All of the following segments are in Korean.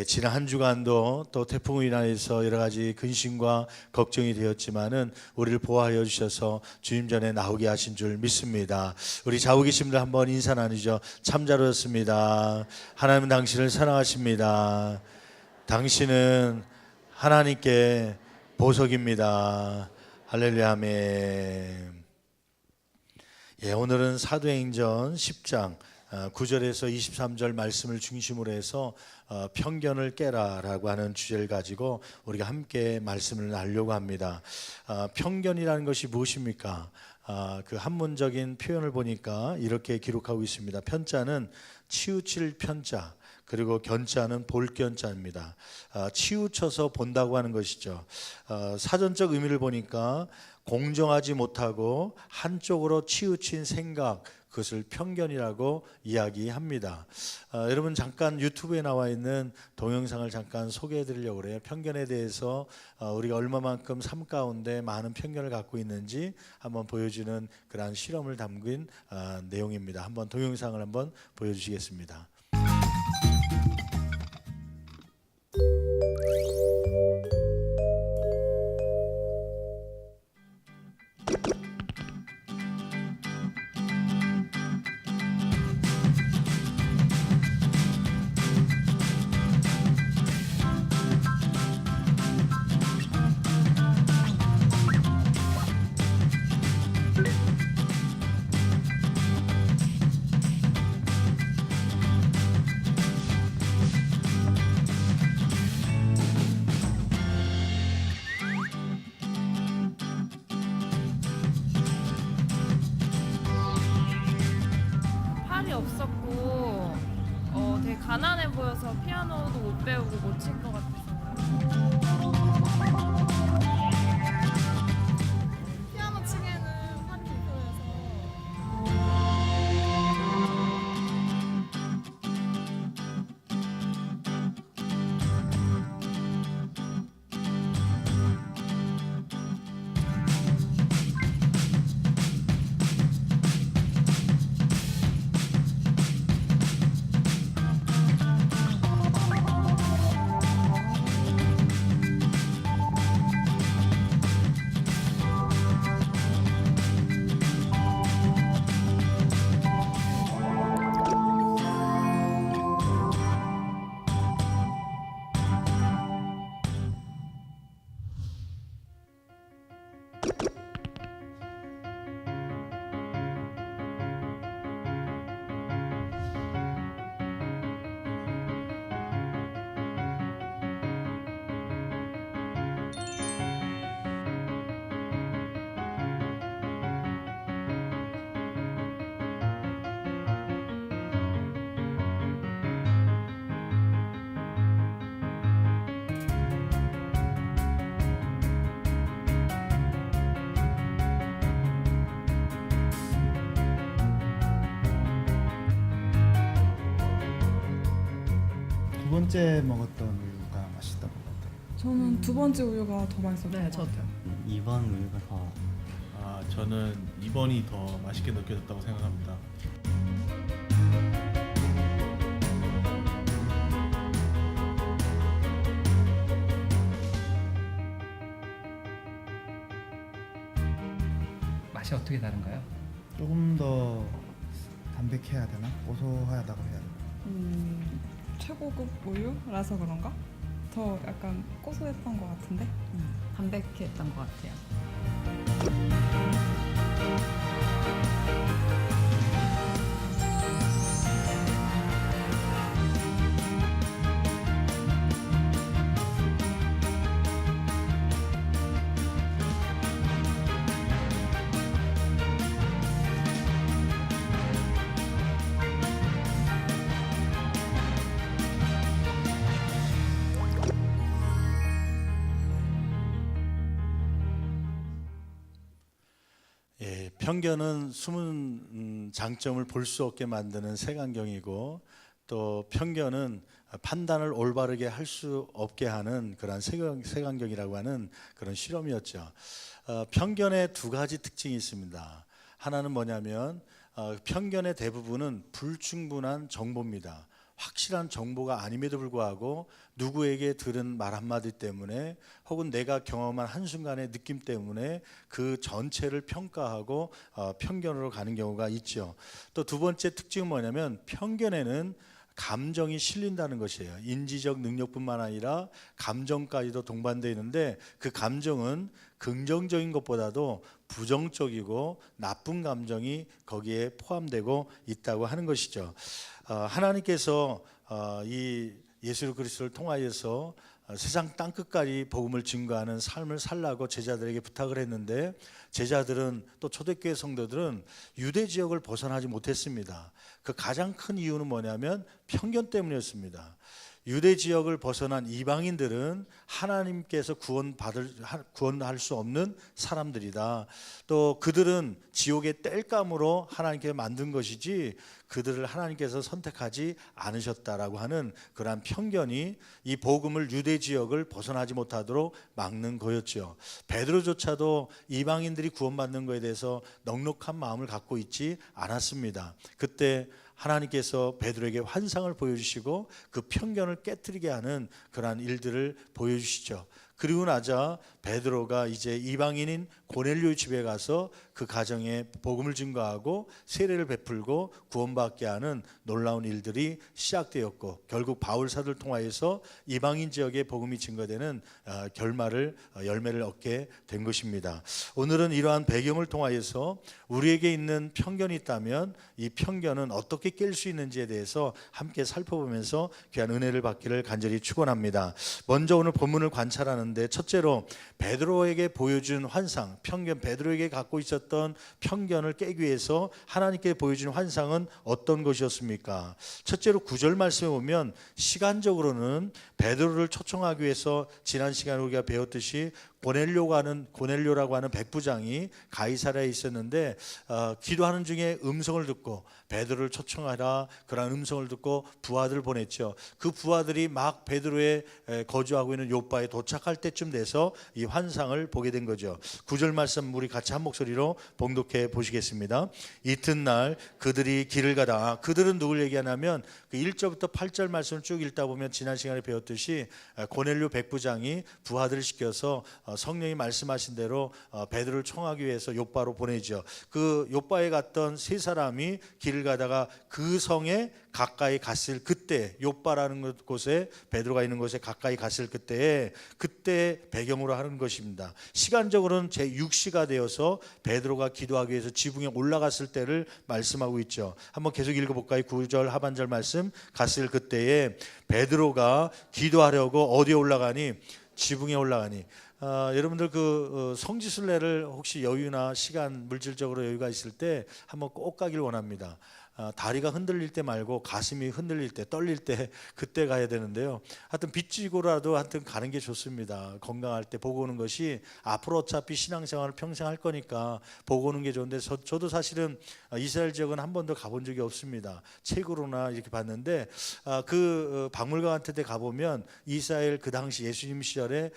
지난 한 주간도 또 태풍으로 인해서 여러 가지 근심과 걱정이 되었지만은 우리를 보호하여 주셔서 주님 전에 나오게 하신 줄 믿습니다. 우리 좌우 계신 분들 한번 인사 나누죠. 참 잘 오셨습니다. 하나님은 당신을 사랑하십니다. 당신은 하나님께 보석입니다. 할렐루야 아멘. 오늘은 사도행전 10장 9절에서 23절 말씀을 중심으로 해서 편견을 깨라라고 하는 주제를 가지고 우리가 함께 말씀을 나누려고 합니다. 편견이라는 것이 무엇입니까? 그 한문적인 표현을 보니까 이렇게 기록하고 있습니다. 편자는 치우칠 편자, 그리고 견자는 볼견자입니다. 치우쳐서 본다고 하는 것이죠. 사전적 의미를 보니까 공정하지 못하고 한쪽으로 치우친 생각, 그것을 편견이라고 이야기합니다. 여러분 잠깐 유튜브에 나와 있는 동영상을 잠깐 소개해 드리려고 그래요. 편견에 대해서 우리가 얼마만큼 삶 가운데 많은 편견을 갖고 있는지 한번 보여주는 그러한 실험을 담긴 내용입니다. 한번 동영상을 한번 보여주시겠습니다. 팔이 없었고 되게 가난해 보여서 피아노도 못 배우고 못 칠 것 같아서 피아노 치기에는 팔이 불편해서 두 번째 먹었던 우유가 맛있던 것 같아요. 저는 두 번째 우유가 더 맛있었던 것 같아요. 2번 우유가 더 저는 2번이 더 맛있게 느껴졌다고 생각합니다. 맛이 어떻게 다른가요? 조금 더 담백해야 되나? 고소하다고 해야 되나? 최고급 우유라서 그런가? 더 약간 고소했던 것 같은데? 담백했던 것 같아요. 편견은 숨은 장점을 볼 수 없게 만드는 색안경이고, 또 편견은 판단을 올바르게 할 수 없게 하는 그런 색안경이라고 하는 그런 실험이었죠. 편견의 두 가지 특징이 있습니다. 하나는 뭐냐면 편견의 대부분은 불충분한 정보입니다. 확실한 정보가 아님에도 불구하고 누구에게 들은 말 한마디 때문에 혹은 내가 경험한 한순간의 느낌 때문에 그 전체를 평가하고 편견으로 가는 경우가 있죠. 또 두 번째 특징은 뭐냐면 편견에는 감정이 실린다는 것이에요. 인지적 능력뿐만 아니라 감정까지도 동반되어 있는데 그 감정은 긍정적인 것보다도 부정적이고 나쁜 감정이 거기에 포함되고 있다고 하는 것이죠. 하나님께서 이 예수 그리스도를 통하여서 세상 땅끝까지 복음을 증거하는 삶을 살라고 제자들에게 부탁을 했는데 제자들은 또 초대교회 성도들은 유대 지역을 벗어나지 못했습니다. 그 가장 큰 이유는 뭐냐면 편견 때문이었습니다. 유대 지역을 벗어난 이방인들은 하나님께서 구원할 수 없는 사람들이다. 또 그들은 지옥의 땔감으로 하나님께 만든 것이지 그들을 하나님께서 선택하지 않으셨다라고 하는 그러한 편견이 이 복음을 유대 지역을 벗어나지 못하도록 막는 거였죠. 베드로조차도 이방인들이 구원받는 것에 대해서 넉넉한 마음을 갖고 있지 않았습니다. 그때 하나님께서 베드로에게 환상을 보여주시고 그 편견을 깨뜨리게 하는 그러한 일들을 보여주시죠. 그리고 나자 베드로가 이제 이방인인 고넬료의 집에 가서 그 가정에 복음을 증거하고 세례를 베풀고 구원받게 하는 놀라운 일들이 시작되었고 결국 바울 사도를 통하여서 이방인 지역에 복음이 증거되는 열매를 얻게 된 것입니다. 오늘은 이러한 배경을 통하여서 우리에게 있는 편견이 있다면 이 편견은 어떻게 깰 수 있는지에 대해서 함께 살펴보면서 귀한 은혜를 받기를 간절히 축원합니다. 먼저 오늘 본문을 관찰하는데 첫째로 베드로에게 보여준 환상, 편견, 베드로에게 갖고 있었던 편견을 깨기 위해서 하나님께 보여준 환상은 어떤 것이었습니까? 첫째로 9절 말씀에 보면 시간적으로는 베드로를 초청하기 위해서 지난 시간에 우리가 배웠듯이 고넬료라고 하는 백부장이 가이사랴에 있었는데 기도하는 중에 음성을 듣고 베드로를 초청하라 그런 음성을 듣고 부하들을 보냈죠. 그 부하들이 막 베드로의 거주하고 있는 요바에 도착할 때쯤 돼서 이 환상을 보게 된 거죠. 9절 말씀 우리 같이 한 목소리로 봉독해 보시겠습니다. 이튿날 그들이 길을 가다가 그들은 누굴 얘기하냐면 그 1절부터 8절 말씀을 쭉 읽다 보면 지난 시간에 배웠듯이 고넬료 백부장이 부하들을 시켜서 성령이 말씀하신 대로 베드로를 청하기 위해서 요바로 보내죠. 그 요바에 갔던 세 사람이 길을 가다가 그 성에 가까이 갔을 그때 요바라는 곳에 베드로가 있는 곳에 가까이 갔을 그때 배경으로 하는 것입니다. 시간적으로는 제6시가 되어서 베드로가 기도하기 위해서 지붕에 올라갔을 때를 말씀하고 있죠. 한번 계속 읽어볼까요? 9절 하반절 말씀. 갔을 그때에 베드로가 기도하려고 어디에 올라가니? 지붕에 올라가니. 여러분들 그 성지순례를 혹시 여유나 시간 물질적으로 여유가 있을 때 한번 꼭 가길 원합니다. 다리가 흔들릴 때 말고 가슴이 흔들릴 때 떨릴 때 그때 가야 되는데요. 하여튼 빚지고라도 하여튼 가는 게 좋습니다. 건강할 때 보고 오는 것이 앞으로 어차피 신앙생활을 평생 할 거니까 보고 오는 게 좋은데 저도 사실은 이스라엘 지역은 한 번도 가본 적이 없습니다. 책으로나 이렇게 봤는데 그 박물관 같은 데 가보면 이스라엘 그 당시 예수님 시절에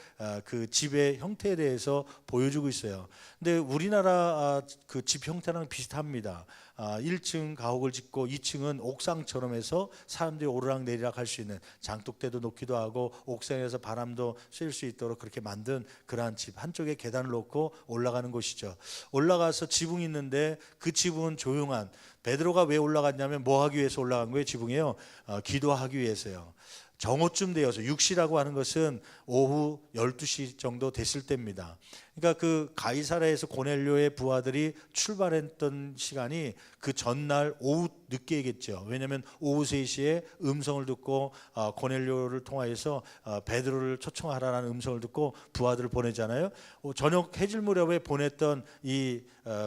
그 집의 형태에 대해서 보여주고 있어요. 근데 우리나라 그 집 형태랑 비슷합니다. 1층 가옥을 짓고 2층은 옥상처럼 해서 사람들이 오르락 내리락 할 수 있는 장독대도 놓기도 하고 옥상에서 바람도 쐴 수 있도록 그렇게 만든 그러한 집, 한쪽에 계단을 놓고 올라가는 곳이죠. 올라가서 지붕이 있는데 그 지붕은 조용한, 베드로가 왜 올라갔냐면 뭐 하기 위해서 올라간 거예요? 지붕에요? 기도하기 위해서요. 정오쯤 되어서 6시라고 하는 것은 오후 12시 정도 됐을 때입니다. 그러니까 그 가이사랴에서 고넬료의 부하들이 출발했던 시간이 그 전날 오후 늦게겠죠. 왜냐하면 오후 3시에 음성을 듣고 고넬료를 통하여서 베드로를 초청하라는 음성을 듣고 부하들을 보내잖아요. 저녁 해질 무렵에 보냈던 이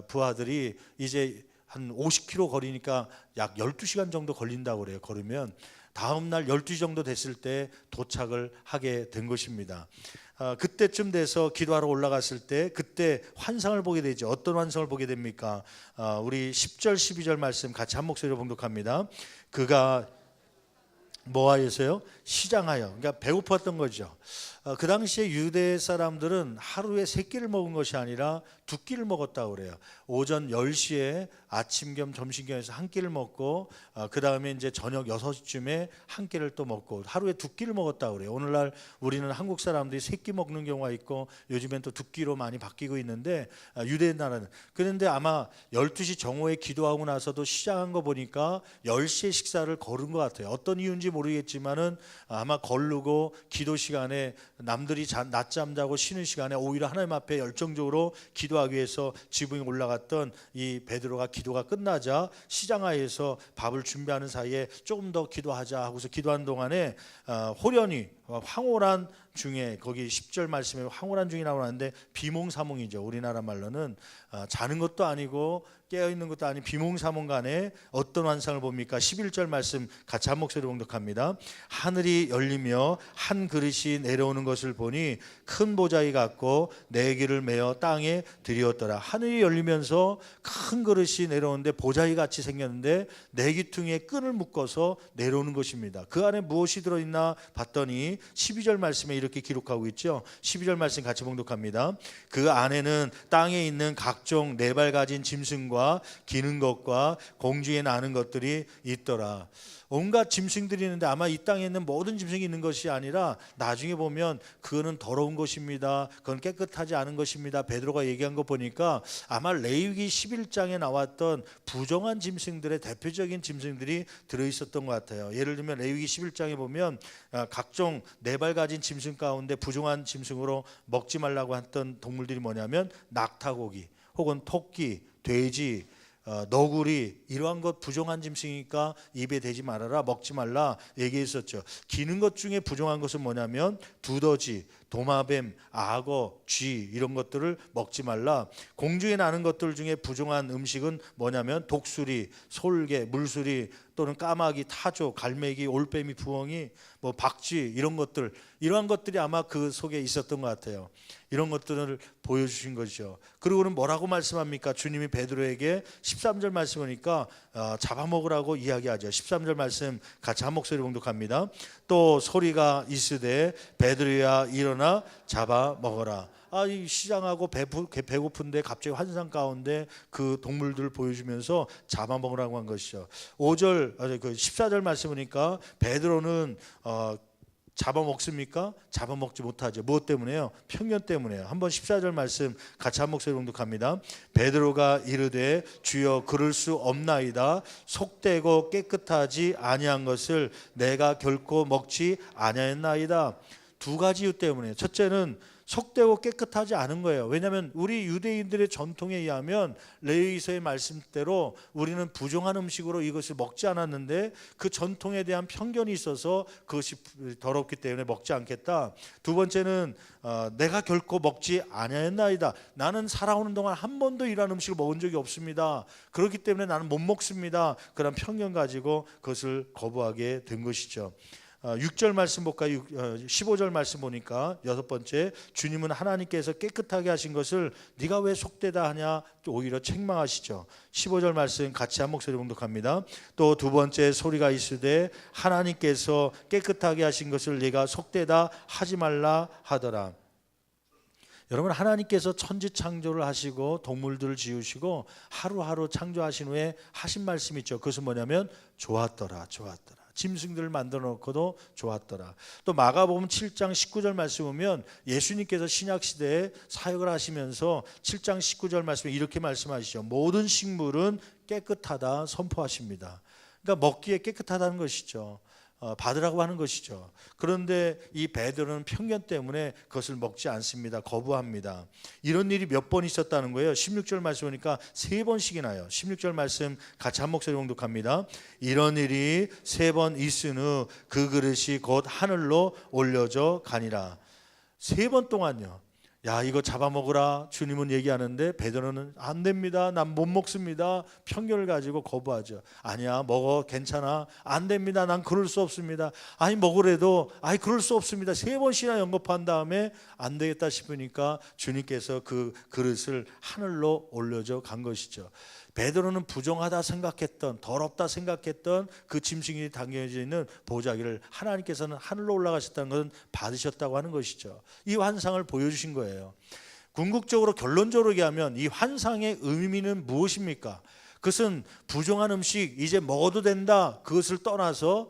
부하들이 이제 한 50km 거리니까 약 12시간 정도 걸린다고 그래요. 걸으면 다음 날 12시 정도 됐을 때 도착을 하게 된 것입니다. 그때쯤 돼서 기도하러 올라갔을 때 그때 환상을 보게 되죠. 어떤 환상을 보게 됩니까? 우리 10절 12절 말씀 같이 한 목소리로 봉독합니다. 그가 뭐하여서요? 시장하여. 그러니까 배고팠던 거죠. 그 당시에 유대 사람들은 하루에 3끼를 먹은 것이 아니라 2끼를 먹었다고 그래요. 오전 10시에 아침 겸 점심 겸해서 한 끼를 먹고 그 다음에 이제 저녁 6시쯤에 한 끼를 또 먹고 하루에 2끼를 먹었다고 그래요. 오늘날 우리는 한국 사람들이 3끼 먹는 경우가 있고 요즘엔 또 2끼로 많이 바뀌고 있는데 유대 나라는 그런데 아마 12시 정오에 기도하고 나서도 시작한 거 보니까 10시에 식사를 거른 것 같아요. 어떤 이유인지 모르겠지만은 아마 거르고 기도 시간에 남들이 낮잠 자고 쉬는 시간에 오히려 하나님 앞에 열정적으로 기도하기 위해서 지붕에 올라갔던 이 베드로가 기도가 끝나자 시장하에서 밥을 준비하는 사이에 조금 더 기도하자 하고서 기도하는 동안에 호련히 황홀한 중에 거기 10절 말씀에 황홀한 중이라고 하는데 비몽사몽이죠. 우리나라 말로는 자는 것도 아니고 깨어있는 것도 아닌 비몽사몽 간에 어떤 환상을 봅니까? 11절 말씀 같이 한 목소리로 봉독합니다. 하늘이 열리며 한 그릇이 내려오는 것을 보니 큰 보자기 같고 네 개를 메어 땅에 들이었더라. 하늘이 열리면서 큰 그릇이 내려오는데 보자기 같이 생겼는데 네 귀퉁이에 끈을 묶어서 내려오는 것입니다. 그 안에 무엇이 들어있나 봤더니 12절 말씀에 이렇게 기록하고 있죠. 12절 말씀 같이 봉독합니다. 그 안에는 땅에 있는 각종 네 발 가진 짐승과 기는 것과 공중에 나는 것들이 있더라. 온갖 짐승들이 있는데 아마 이 땅에 있는 모든 짐승이 있는 것이 아니라 나중에 보면 그거는 더러운 것입니다. 그건 깨끗하지 않은 것입니다. 베드로가 얘기한 거 보니까 아마 레위기 11장에 나왔던 부정한 짐승들의 대표적인 짐승들이 들어있었던 것 같아요. 예를 들면 레위기 11장에 보면 각종 네 발 가진 짐승 가운데 부정한 짐승으로 먹지 말라고 했던 동물들이 뭐냐면 낙타고기 혹은 토끼, 돼지, 너구리 이러한 것 부정한 짐승이니까 입에 대지 말아라 먹지 말라 얘기했었죠. 기는 것 중에 부정한 것은 뭐냐면 두더지, 도마뱀, 악어, 쥐 이런 것들을 먹지 말라. 공중에 나는 것들 중에 부정한 음식은 뭐냐면 독수리, 솔개, 물수리 또는 까마귀, 타조, 갈매기, 올빼미, 부엉이, 뭐 박쥐 이런 것들 이러한 것들이 아마 그 속에 있었던 것 같아요. 이런 것들을 보여주신 것이죠. 그리고는 뭐라고 말씀합니까? 주님이 베드로에게 13절 말씀 보니까 잡아먹으라고 이야기하죠. 13절 말씀 같이 한 목소리 봉독합니다. 또 소리가 있으되 베드로야 일어나 잡아먹어라. 이 시장하고 배고픈데 갑자기 환상 가운데 그 동물들을 보여주면서 잡아먹으라고 한 것이죠. 5절, 그 14절 말씀 보니까 베드로는 잡아먹습니까? 잡아먹지 못하죠. 무엇 때문에요? 편견 때문에요. 한번 14절 말씀 같이 한 목소리 봉독합니다. 베드로가 이르되 주여 그럴 수 없나이다. 속되고 깨끗하지 아니한 것을 내가 결코 먹지 아니하였나이다. 두 가지 이유 때문에 첫째는 속되고 깨끗하지 않은 거예요. 왜냐하면 우리 유대인들의 전통에 의하면 레위기서의 말씀대로 우리는 부정한 음식으로 이것을 먹지 않았는데 그 전통에 대한 편견이 있어서 그것이 더럽기 때문에 먹지 않겠다. 두 번째는 내가 결코 먹지 아니하였나이다. 나는 살아오는 동안 한 번도 이러한 음식을 먹은 적이 없습니다. 그렇기 때문에 나는 못 먹습니다. 그런 편견 가지고 그것을 거부하게 된 것이죠. 6절 말씀 볼까요? 15절 말씀 보니까 여섯 번째 주님은 하나님께서 깨끗하게 하신 것을 네가 왜 속되다 하냐 오히려 책망하시죠. 15절 말씀 같이 한 목소리 봉독합니다. 또 두 번째 소리가 있으되 하나님께서 깨끗하게 하신 것을 네가 속되다 하지 말라 하더라. 여러분 하나님께서 천지 창조를 하시고 동물들을 지으시고 하루하루 창조하신 후에 하신 말씀이 있죠. 그것은 뭐냐면 좋았더라. 짐승들을 만들어 놓고도 좋았더라. 또 마가복음 7장 19절 말씀 보면 예수님께서 신약시대에 사역을 하시면서 7장 19절 말씀에 이렇게 말씀하시죠. 모든 식물은 깨끗하다 선포하십니다. 그러니까 먹기에 깨끗하다는 것이죠. 받으라고 하는 것이죠. 그런데 이 베드로는 편견 때문에 그것을 먹지 않습니다. 거부합니다. 이런 일이 몇 번 있었다는 거예요. 16절 말씀 보니까 3번씩이나요. 16절 말씀 같이 한 목소리 봉독합니다. 이런 일이 3번 있은 후 그 그릇이 곧 하늘로 올려져 가니라. 3번 동안요. 야 이거 잡아먹으라 주님은 얘기하는데 베드로는 안 됩니다. 난 못 먹습니다. 편견을 가지고 거부하죠. 아니야 먹어 괜찮아. 안 됩니다. 난 그럴 수 없습니다. 아니 먹으래도 아니 그럴 수 없습니다. 3번씩이나 영겁한 다음에 안 되겠다 싶으니까 주님께서 그 그릇을 하늘로 올려져 간 것이죠. 베드로는 부정하다 생각했던, 더럽다 생각했던 그 짐승이 담겨져 있는 보자기를 하나님께서는 하늘로 올라가셨다는 것은 받으셨다고 하는 것이죠. 이 환상을 보여주신 거예요. 궁극적으로 결론적으로 얘기하면 이 환상의 의미는 무엇입니까? 그것은 부정한 음식 이제 먹어도 된다, 그것을 떠나서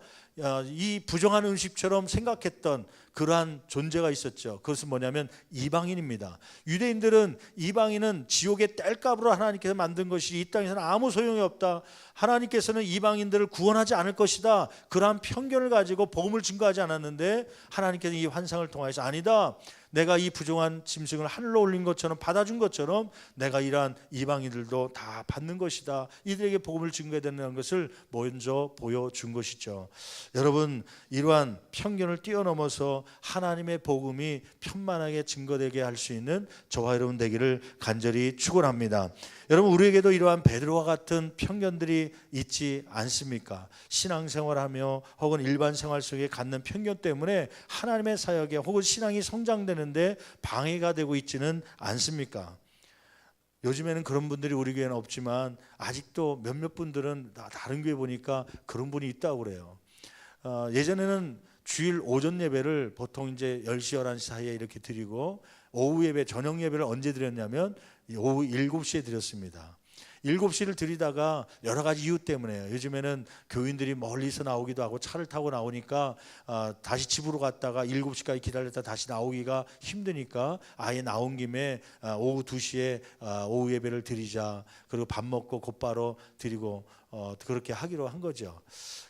이 부정한 음식처럼 생각했던 그러한 존재가 있었죠. 그것은 뭐냐면 이방인입니다. 유대인들은 이방인은 지옥의 땔감으로 하나님께서 만든 것이 이 땅에서는 아무 소용이 없다, 하나님께서는 이방인들을 구원하지 않을 것이다, 그러한 편견을 가지고 복음을 증거하지 않았는데 하나님께서 이 환상을 통해서 아니다, 내가 이 부정한 짐승을 하늘로 올린 것처럼 받아준 것처럼 내가 이러한 이방인들도 다 받는 것이다, 이들에게 복음을 증거해야 된다는 것을 먼저 보여준 것이죠. 여러분, 이러한 편견을 뛰어넘어서 하나님의 복음이 편만하게 증거되게 할 수 있는 저와 여러분 되기를 간절히 축원합니다. 여러분, 우리에게도 이러한 베드로와 같은 편견들이 있지 않습니까? 신앙생활하며 혹은 일반 생활 속에 갖는 편견 때문에 하나님의 사역에 혹은 신앙이 성장되는데 방해가 되고 있지는 않습니까? 요즘에는 그런 분들이 우리 교회는 없지만 아직도 몇몇 분들은 다른 교회 보니까 그런 분이 있다고 그래요. 예전에는 주일 오전 예배를 보통 이제 10시 11시 사이에 이렇게 드리고 오후 예배, 저녁 예배를 언제 드렸냐면 오후 7시에 드렸습니다. 7시를 드리다가 여러 가지 이유 때문에요. 요즘에는 교인들이 멀리서 나오기도 하고 차를 타고 나오니까 다시 집으로 갔다가 7시까지 기다렸다 다시 나오기가 힘드니까 아예 나온 김에 오후 2시에 오후 예배를 드리자, 그리고 밥 먹고 곧바로 드리고 그렇게 하기로 한 거죠.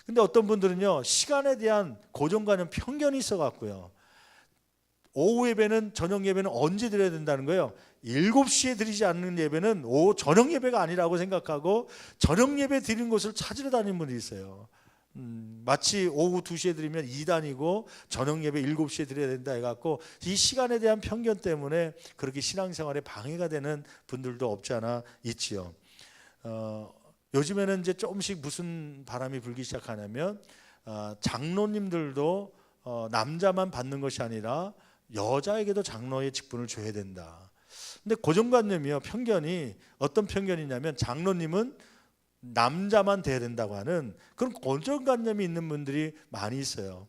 근데 어떤 분들은요, 시간에 대한 고정관념, 편견이 있어 갖고요, 오후 예배는, 저녁 예배는 언제 드려야 된다는 거예요. 7시에 드리지 않는 예배는 저녁 예배가 아니라고 생각하고 저녁 예배 드리는 곳을 찾으러 다니는 분이 있어요. 마치 오후 2시에 드리면 2단이고 저녁 예배 7시에 드려야 된다 해갖고 이 시간에 대한 편견 때문에 그렇게 신앙생활에 방해가 되는 분들도 없지 않아 있지요. 요즘에는 이제 조금씩 무슨 바람이 불기 시작하냐면 장로님들도 남자만 받는 것이 아니라 여자에게도 장로의 직분을 줘야 된다. 근데 고정관념이요, 편견이 어떤 편견이냐면 장로님은 남자만 돼야 된다고 하는 그런 고정관념이 있는 분들이 많이 있어요.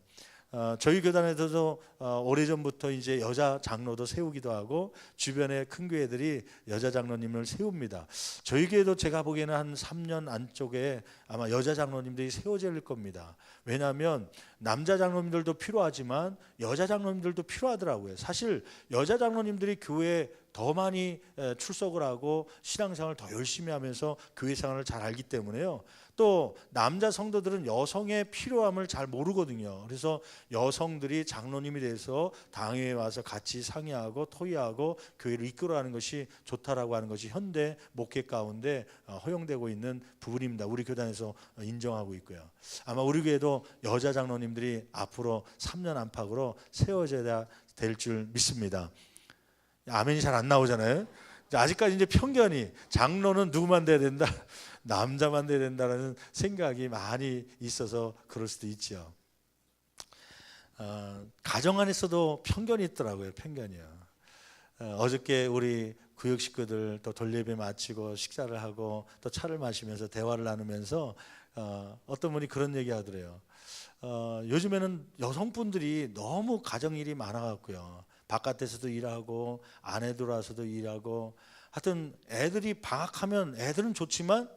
저희 교단에서도 오래전부터 이제 여자 장로도 세우기도 하고 주변의 큰 교회들이 여자 장로님을 세웁니다. 저희 교회도 제가 보기에는 한 3년 안쪽에 아마 여자 장로님들이 세워질 겁니다. 왜냐하면 남자 장로님들도 필요하지만 여자 장로님들도 필요하더라고요. 사실 여자 장로님들이 교회에 더 많이 출석을 하고 신앙생활을 더 열심히 하면서 교회 생활을 잘 알기 때문에요. 또 남자 성도들은 여성의 필요함을 잘 모르거든요. 그래서 여성들이 장로님이 돼서 당회에 와서 같이 상의하고 토의하고 교회를 이끌어가는 것이 좋다라고 하는 것이 현대 목회 가운데 허용되고 있는 부분입니다. 우리 교단에서 인정하고 있고요. 아마 우리 교회도 여자 장로님들이 앞으로 3년 안팎으로 세워져야 될 줄 믿습니다. 아멘이 잘 안 나오잖아요. 아직까지 이제 편견이 장로는 누구만 돼야 된다, 남자만 돼야 된다는 생각이 많이 있어서 그럴 수도 있죠. 가정 안에서도 편견이 있더라고요. 편견이요. 어저께 우리 구역 식구들 또 돌예배 마치고 식사를 하고 또 차를 마시면서 대화를 나누면서 어떤 분이 그런 얘기 하더래요. 요즘에는 여성분들이 너무 가정일이 많아갖고요, 바깥에서도 일하고 안에 들어와서도 일하고, 하여튼 애들이 방학하면 애들은 좋지만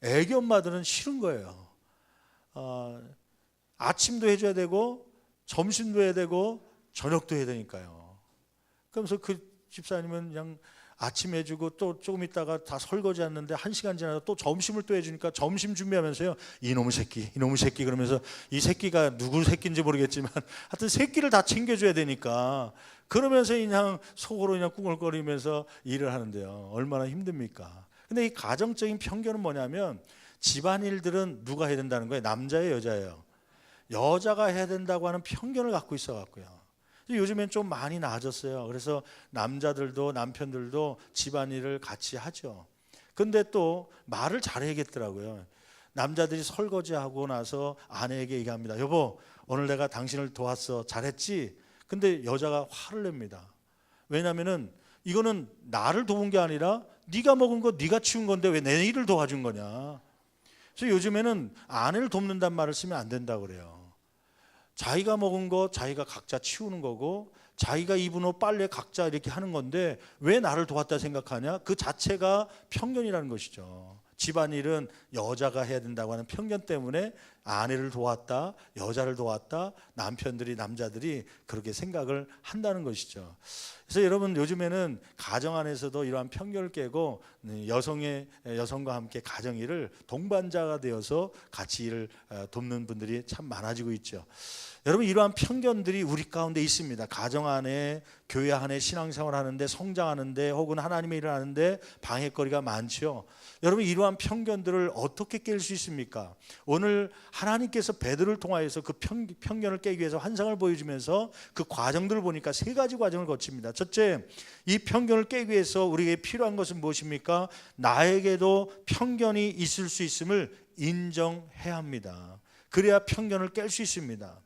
애기 엄마들은 싫은 거예요. 아침도 해줘야 되고 점심도 해야 되고 저녁도 해야 되니까요. 그러면서 그 집사님은 그냥 아침 해주고 또 조금 있다가 다 설거지 하는데 1시간 지나서 또 점심을 또 해주니까 점심 준비하면서요, 이놈의 새끼 그러면서, 이 새끼가 누구 새끼인지 모르겠지만 하여튼 새끼를 다 챙겨줘야 되니까 그러면서 그냥 속으로 그냥 꿍얼거리면서 일을 하는데요, 얼마나 힘듭니까? 근데 이 가정적인 편견은 뭐냐면 집안일들은 누가 해야 된다는 거예요? 남자예요, 여자예요? 여자가 해야 된다고 하는 편견을 갖고 있어 갖고요. 요즘엔 좀 많이 나아졌어요. 그래서 남자들도 남편들도 집안일을 같이 하죠. 근데 또 말을 잘해야겠더라고요. 남자들이 설거지하고 나서 아내에게 얘기합니다. 여보, 오늘 내가 당신을 도왔어, 잘했지? 근데 여자가 화를 냅니다. 왜냐하면은 이거는 나를 도운 게 아니라 네가 먹은 거 네가 치운 건데 왜 내 일을 도와준 거냐. 그래서 요즘에는 아내를 돕는다는 말을 쓰면 안 된다고 그래요. 자기가 먹은 거 자기가 각자 치우는 거고 자기가 입은 옷 빨래 각자 이렇게 하는 건데 왜 나를 도왔다 생각하냐. 그 자체가 편견이라는 것이죠. 집안일은 여자가 해야 된다고 하는 편견 때문에 아내를 도왔다, 여자를 도왔다, 남자들이 그렇게 생각을 한다는 것이죠. 그래서 여러분 요즘에는 가정 안에서도 이러한 편견을 깨고 여성과 함께 가정 일을 동반자가 되어서 같이 일을 돕는 분들이 참 많아지고 있죠. 여러분 이러한 편견들이 우리 가운데 있습니다. 가정 안에, 교회 안에 신앙생활 하는데, 성장하는데, 혹은 하나님의 일을 하는데 방해거리가 많죠. 여러분 이러한 편견들을 어떻게 깰 수 있습니까? 오늘 하나님께서 베드로를 통하여서 그 편견을 깨기 위해서 환상을 보여주면서 그 과정들을 보니까 세 가지 과정을 거칩니다. 첫째, 이 편견을 깨기 위해서 우리에게 필요한 것은 무엇입니까? 나에게도 편견이 있을 수 있음을 인정해야 합니다. 그래야 편견을 깰 수 있습니다.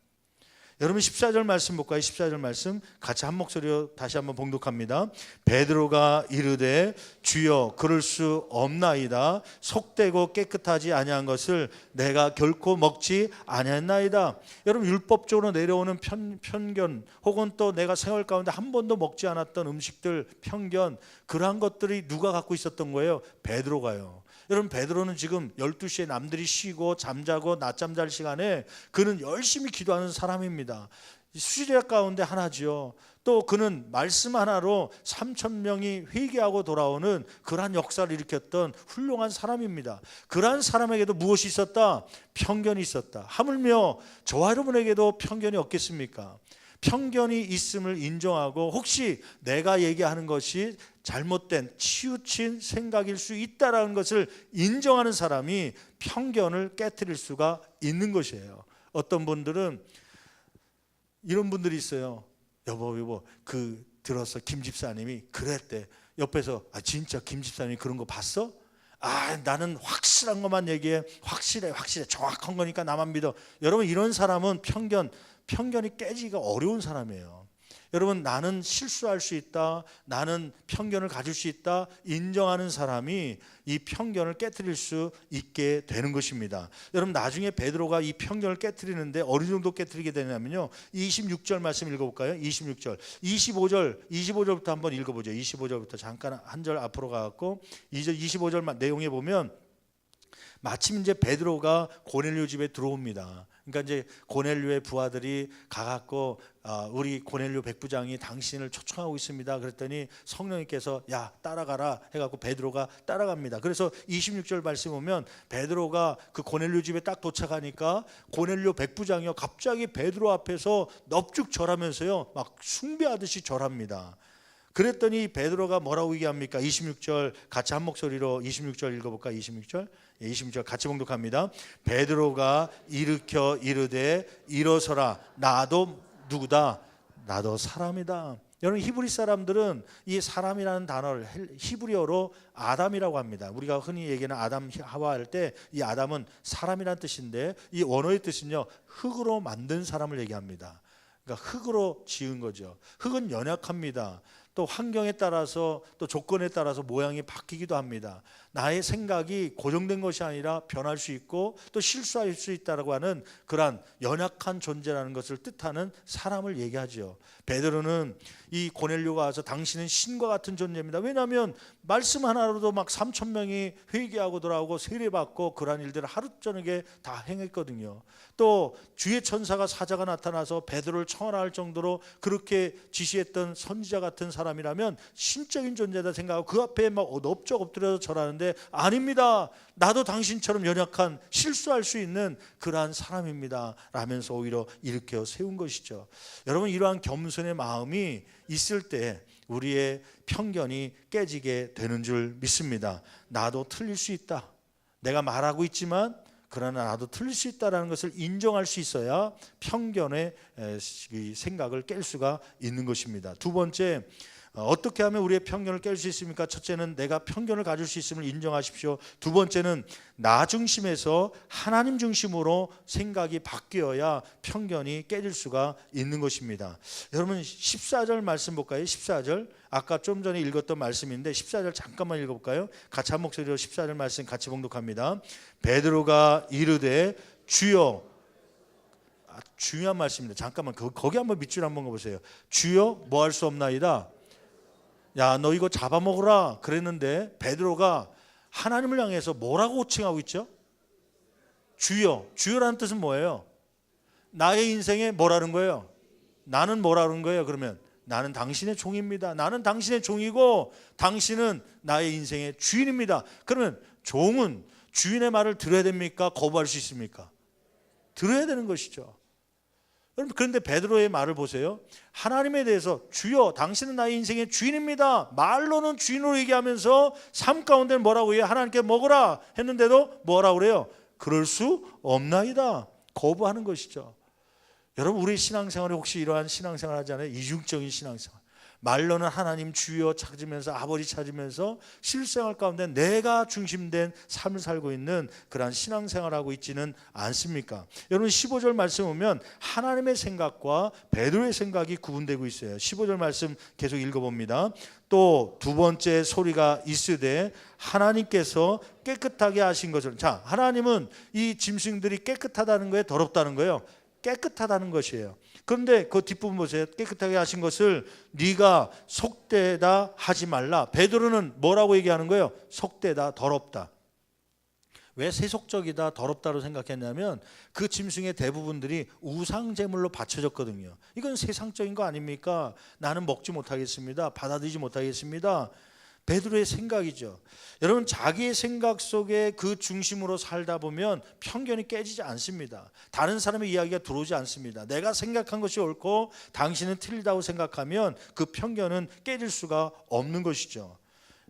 여러분 14절 말씀 볼까요? 14절 말씀 같이 한 목소리로 다시 한번 봉독합니다. 베드로가 이르되 주여 그럴 수 없나이다. 속되고 깨끗하지 아니한 것을 내가 결코 먹지 아니했나이다. 여러분 율법적으로 내려오는 편견 혹은 또 내가 생활 가운데 한 번도 먹지 않았던 음식들 편견, 그러한 것들이 누가 갖고 있었던 거예요? 베드로가요. 여러분 베드로는 지금 12시에 남들이 쉬고 잠자고 낮잠 잘 시간에 그는 열심히 기도하는 사람입니다. 수제자 가운데 하나죠. 또 그는 말씀 하나로 3,000명이 회개하고 돌아오는 그러한 역사를 일으켰던 훌륭한 사람입니다. 그러한 사람에게도 무엇이 있었다? 편견이 있었다. 하물며 저와 여러분에게도 편견이 없겠습니까? 편견이 있음을 인정하고 혹시 내가 얘기하는 것이 잘못된 치우친 생각일 수 있다라는 것을 인정하는 사람이 편견을 깨트릴 수가 있는 것이에요. 어떤 분들은 이런 분들이 있어요. 여보 들었어, 김 집사님이 그랬대. 옆에서 진짜 김 집사님이 그런 거 봤어? 나는 확실한 것만 얘기해. 확실해 정확한 거니까 나만 믿어. 여러분 이런 사람은 편견이 깨지기가 어려운 사람이에요. 여러분 나는 실수할 수 있다, 나는 편견을 가질 수 있다 인정하는 사람이 이 편견을 깨트릴 수 있게 되는 것입니다. 여러분 나중에 베드로가 이 편견을 깨트리는데 어느 정도 깨트리게 되냐면요, 26절 말씀 읽어볼까요? 26절 25절부터 한번 읽어보죠. 25절부터 잠깐 한 절 앞으로 가갖고 25절 내용에 보면 마침 이제 베드로가 고넬료 집에 들어옵니다. 그러니까 이제 고넬료의 부하들이 가갖고 우리 고넬료 백부장이 당신을 초청하고 있습니다. 그랬더니 성령님께서 야 따라가라 해갖고 베드로가 따라갑니다. 그래서 26절 말씀 보면 베드로가 그 고넬료 집에 딱 도착하니까 고넬료 백부장이요 갑자기 베드로 앞에서 넙죽 절하면서요 막 숭배하듯이 절합니다. 그랬더니 베드로가 뭐라고 얘기합니까? 26절 같이 한 목소리로 26절 읽어볼까? 26절 26절 같이 봉독합니다. 베드로가 일으켜 이르되 일어서라 나도 누구다? 나도 사람이다. 여러분 히브리 사람들은 이 사람이라는 단어를 히브리어로 아담이라고 합니다. 우리가 흔히 얘기하는 아담 하와 할 때 이 아담은 사람이라는 뜻인데 이 원어의 뜻은요 흙으로 만든 사람을 얘기합니다. 그러니까 흙으로 지은 거죠. 흙은 연약합니다. 또 환경에 따라서 또 조건에 따라서 모양이 바뀌기도 합니다. 나의 생각이 고정된 것이 아니라 변할 수 있고 또 실수할 수 있다라고 하는 그러한 연약한 존재라는 것을 뜻하는 사람을 얘기하죠. 베드로는 이 고넬료가 와서 당신은 신과 같은 존재입니다. 왜냐하면 말씀 하나로도 막 3,000명이 회개하고 돌아오고 세례받고 그러한 일들을 하루 저녁에 다 행했거든요. 또 주의 천사가 사자가 나타나서 베드로를 청원할 정도로 그렇게 지시했던 선지자 같은 사람이라면 신적인 존재다 생각하고 그 앞에 막 엎적 엎드려서 절하는데 아닙니다. 나도 당신처럼 연약한 실수할 수 있는 그러한 사람입니다 라면서 오히려 일으켜 세운 것이죠. 여러분 이러한 겸손의 마음이 있을 때 우리의 편견이 깨지게 되는 줄 믿습니다. 나도 틀릴 수 있다. 내가 말하고 있지만 그러나 나도 틀릴 수 있다는 것을 인정할 수 있어야 편견의 생각을 깰 수가 있는 것입니다. 두 번째, 어떻게 하면 우리의 편견을 깰 수 있습니까? 첫째는 내가 편견을 가질 수 있음을 인정하십시오. 두 번째는 나 중심에서 하나님 중심으로 생각이 바뀌어야 편견이 깨질 수가 있는 것입니다. 여러분 14절 말씀 볼까요? 14절 아까 좀 전에 읽었던 말씀인데 14절 잠깐만 읽어볼까요? 같이 한 목소리로 14절 말씀 같이 봉독합니다. 베드로가 이르되 주여, 중요한 말씀입니다. 잠깐만 거기 한번 밑줄 한번 가보세요. 주여 뭐 할 수 없나이다. 야, 너 이거 잡아먹으라 그랬는데 베드로가 하나님을 향해서 뭐라고 호칭하고 있죠? 주여. 주여라는 뜻은 뭐예요? 나의 인생에 뭐라는 거예요? 나는 뭐라는 거예요? 그러면 나는 당신의 종입니다. 나는 당신의 종이고 당신은 나의 인생의 주인입니다. 그러면 종은 주인의 말을 들어야 됩니까? 거부할 수 있습니까? 들어야 되는 것이죠. 여러분 그런데 베드로의 말을 보세요. 하나님에 대해서 주여 당신은 나의 인생의 주인입니다. 말로는 주인으로 얘기하면서 삶 가운데는 뭐라고 해요? 하나님께 먹으라 했는데도 뭐라고 그래요? 그럴 수 없나이다. 거부하는 것이죠. 여러분 우리 신앙생활에 혹시 이러한 신앙생활 하지 않아요? 이중적인 신앙생활. 말로는 하나님 주여 찾으면서 아버지 찾으면서 실생활 가운데 내가 중심된 삶을 살고 있는 그러한 신앙생활하고 있지는 않습니까? 여러분 15절 말씀 보면 하나님의 생각과 베드로의 생각이 구분되고 있어요. 15절 말씀 계속 읽어봅니다. 또 두 번째 소리가 있으되 하나님께서 깨끗하게 하신 것을. 자, 하나님은 이 짐승들이 깨끗하다는 거예요? 더럽다는 거예요? 깨끗하다는 것이에요. 그런데 그 뒷부분 보세요. 깨끗하게 하신 것을 네가 속되다 하지 말라. 베드로는 뭐라고 얘기하는 거예요? 속되다, 더럽다. 왜 세속적이다, 더럽다로 생각했냐면 그 짐승의 대부분들이 우상제물로 바쳐졌거든요. 이건 세상적인 거 아닙니까? 나는 먹지 못하겠습니다. 받아들이지 못하겠습니다. 베드로의 생각이죠. 여러분 자기의 생각 속에 그 중심으로 살다 보면 편견이 깨지지 않습니다. 다른 사람의 이야기가 들어오지 않습니다. 내가 생각한 것이 옳고 당신은 틀리다고 생각하면 그 편견은 깨질 수가 없는 것이죠.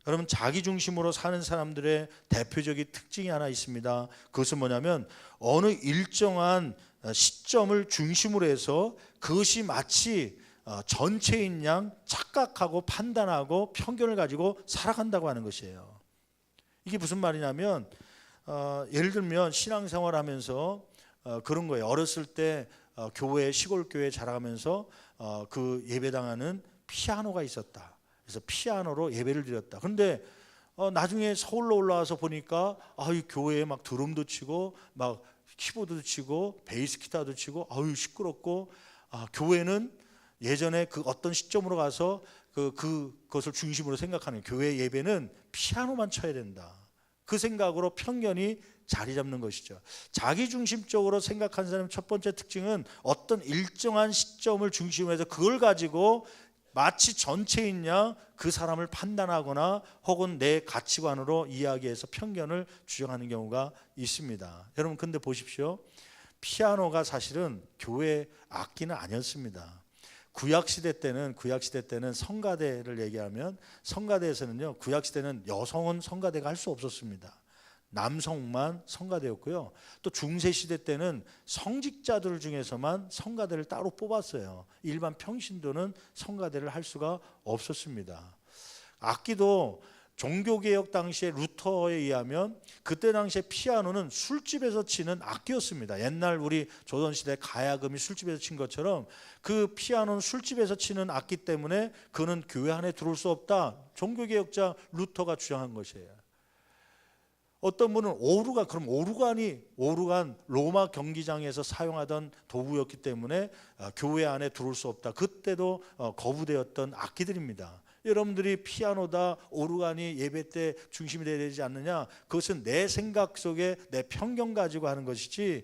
여러분 자기 중심으로 사는 사람들의 대표적인 특징이 하나 있습니다. 그것은 뭐냐면 어느 일정한 시점을 중심으로 해서 그것이 마치 전체인 양 착각하고 판단하고 편견을 가지고 살아간다고 하는 것이에요. 이게 무슨 말이냐면 예를 들면 신앙생활 하면서 그런 거예요. 어렸을 때 교회 시골 교회 자라가면서 그 예배당하는 피아노가 있었다. 그래서 피아노로 예배를 드렸다. 그런데 나중에 서울로 올라와서 보니까 이 교회에 막 드럼도 치고 막 키보드도 치고 베이스 기타도 치고 시끄럽고 교회는 예전에 그 어떤 시점으로 가서 그것을 중심으로 생각하는 교회 예배는 피아노만 쳐야 된다. 그 생각으로 편견이 자리 잡는 것이죠. 자기 중심적으로 생각하는 사람의 첫 번째 특징은 어떤 일정한 시점을 중심으로 해서 그걸 가지고 마치 전체인 양 그 사람을 판단하거나 혹은 내 가치관으로 이야기해서 편견을 주장하는 경우가 있습니다. 여러분 근데 보십시오. 피아노가 사실은 교회 악기는 아니었습니다. 구약시대 때는 성가대를 얘기하면 성가대에서는요, 구약시대는 여성은 성가대가 할 수 없었습니다. 남성만 성가대였고요. 또 중세시대 때는 성직자들 중에서만 성가대를 따로 뽑았어요. 일반 평신도는 성가대를 할 수가 없었습니다. 악기도 종교개혁 당시에 루터에 의하면 그때 당시에 피아노는 술집에서 치는 악기였습니다. 옛날 우리 조선시대 가야금이 술집에서 친 것처럼 그 피아노는 술집에서 치는 악기 때문에 그는 교회 안에 들어올 수 없다. 종교개혁자 루터가 주장한 것이에요. 어떤 분은 오르간 로마 경기장에서 사용하던 도구였기 때문에 교회 안에 들어올 수 없다. 그때도 거부되었던 악기들입니다. 여러분들이 피아노다, 오르간이 예배 때 중심이 되어야 되지 않느냐? 그것은 내 생각 속에 내 편견 가지고 하는 것이지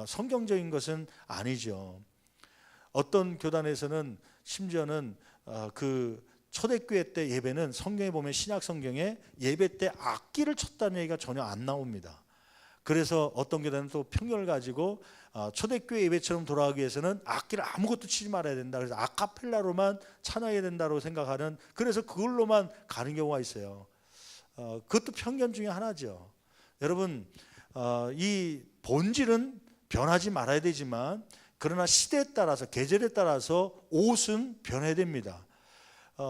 성경적인 것은 아니죠. 어떤 교단에서는 심지어는 그 초대교회 때 예배는 성경에 보면 신약 성경에 예배 때 악기를 쳤다는 얘기가 전혀 안 나옵니다. 그래서 어떤 교단은 또 편견을 가지고 초대교회 예배처럼 돌아가기 위해서는 악기를 아무것도 치지 말아야 된다. 그래서 아카펠라로만 찬양해야 된다고 생각하는, 그래서 그걸로만 가는 경우가 있어요. 그것도 편견 중에 하나죠. 여러분 이 본질은 변하지 말아야 되지만 그러나 시대에 따라서 계절에 따라서 옷은 변해야 됩니다.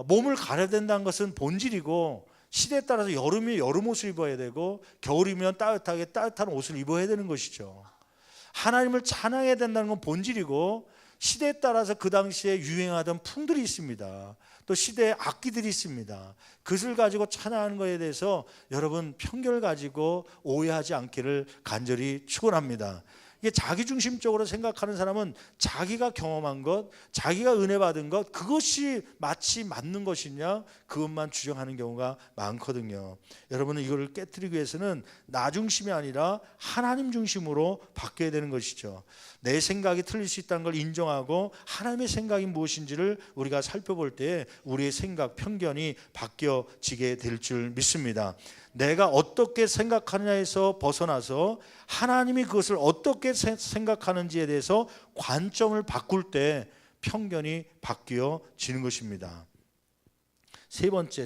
몸을 가려야 된다는 것은 본질이고 시대에 따라서 여름이면 여름 옷을 입어야 되고 겨울이면 따뜻하게 따뜻한 옷을 입어야 되는 것이죠. 하나님을 찬양해야 된다는 건 본질이고 시대에 따라서 그 당시에 유행하던 풍들이 있습니다. 또 시대의 악기들이 있습니다. 그것을 가지고 찬양하는 것에 대해서 여러분 편견을 가지고 오해하지 않기를 간절히 축원합니다. 이게 자기중심적으로 생각하는 사람은 자기가 경험한 것, 자기가 은혜 받은 것, 그것이 마치 맞는 것이냐 그것만 주장하는 경우가 많거든요. 여러분은 이걸 깨트리기 위해서는 나 중심이 아니라 하나님 중심으로 바뀌어야 되는 것이죠. 내 생각이 틀릴 수 있다는 걸 인정하고 하나님의 생각이 무엇인지를 우리가 살펴볼 때 우리의 생각, 편견이 바뀌어지게 될 줄 믿습니다. 내가 어떻게 생각하느냐에서 벗어나서 하나님이 그것을 어떻게 생각하는지에 대해서 관점을 바꿀 때 편견이 바뀌어지는 것입니다. 세 번째